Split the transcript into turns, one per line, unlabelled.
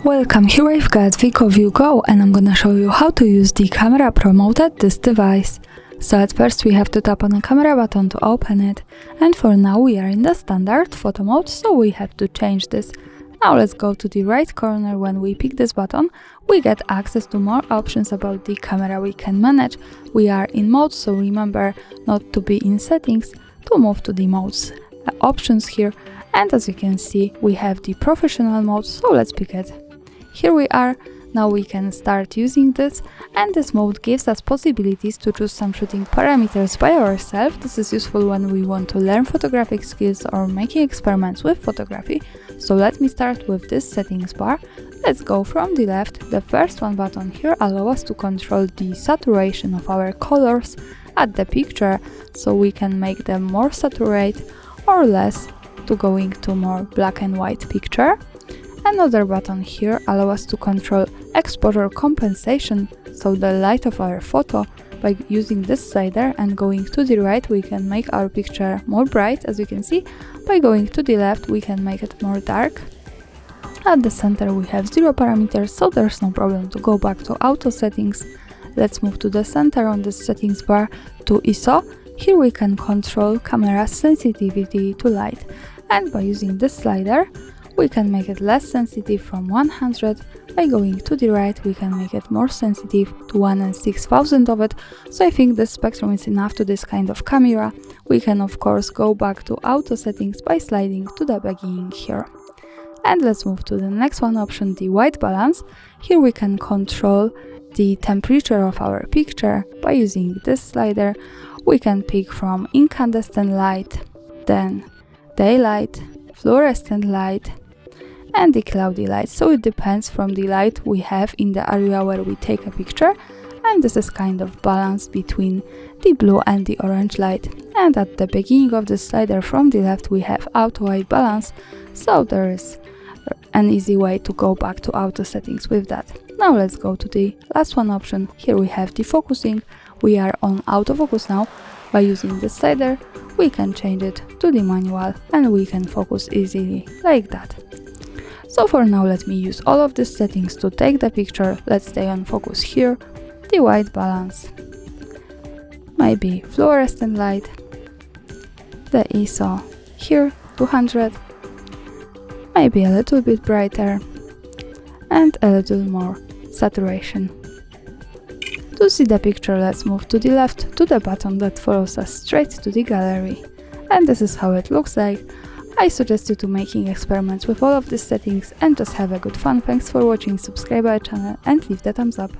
Welcome, here I've got WIKO View Go and I'm gonna show you how to use the camera promoted this device. So at first we have to tap on the camera button to open it, and for now we are in the standard photo mode, so we have to change this. Now let's go to the right corner. When we pick this button, we get access to more options about the camera we can manage. We are in mode, so remember not to be in settings to move to the modes options here. And as you can see, we have the professional mode, so let's pick it. Here we are. Now we can start using this, and this mode gives us possibilities to choose some shooting parameters by ourselves. This is useful when we want to learn photographic skills or making experiments with photography. So let me start with this settings bar. Let's go from the left. The first one button here allows us to control the saturation of our colors at the picture, so we can make them more saturated or less to going to more black and white picture. Another button here allows us to control exposure compensation, so the light of our photo. By using this slider and going to the right, we can make our picture more bright, as you can see. By going to the left, we can make it more dark. At the center we have 0 parameters, so there's no problem to go back to auto settings. Let's move to the center on this settings bar to ISO. Here we can control camera sensitivity to light, and by using this slider we can make it less sensitive from 100. By going to the right, we can make it more sensitive to 1/6000 of it. So I think this spectrum is enough to this kind of camera. We can of course go back to auto settings by sliding to the beginning here. And let's move to the next one option, the white balance. Here we can control the temperature of our picture. By using this slider, we can pick from incandescent light, then daylight, fluorescent light, and the cloudy light. So it depends from the light we have in the area where we take a picture, and this is kind of balance between the blue and the orange light. And at the beginning of the slider from the left we have auto white balance, so there is an easy way to go back to auto settings with that. Now let's go to the last one option. Here we have defocusing. We are on autofocus now. By using this slider we can change it to the manual and we can focus easily like that. So for now let me use all of these settings to take the picture. Let's stay on focus here, the white balance, maybe fluorescent light, the ISO here 200, maybe a little bit brighter, and a little more saturation. To see the picture, let's move to the left to the button that follows us straight to the gallery. And this is how it looks like. I suggest you to making experiments with all of these settings and just have a good fun. Thanks for watching, subscribe our channel and leave the thumbs up.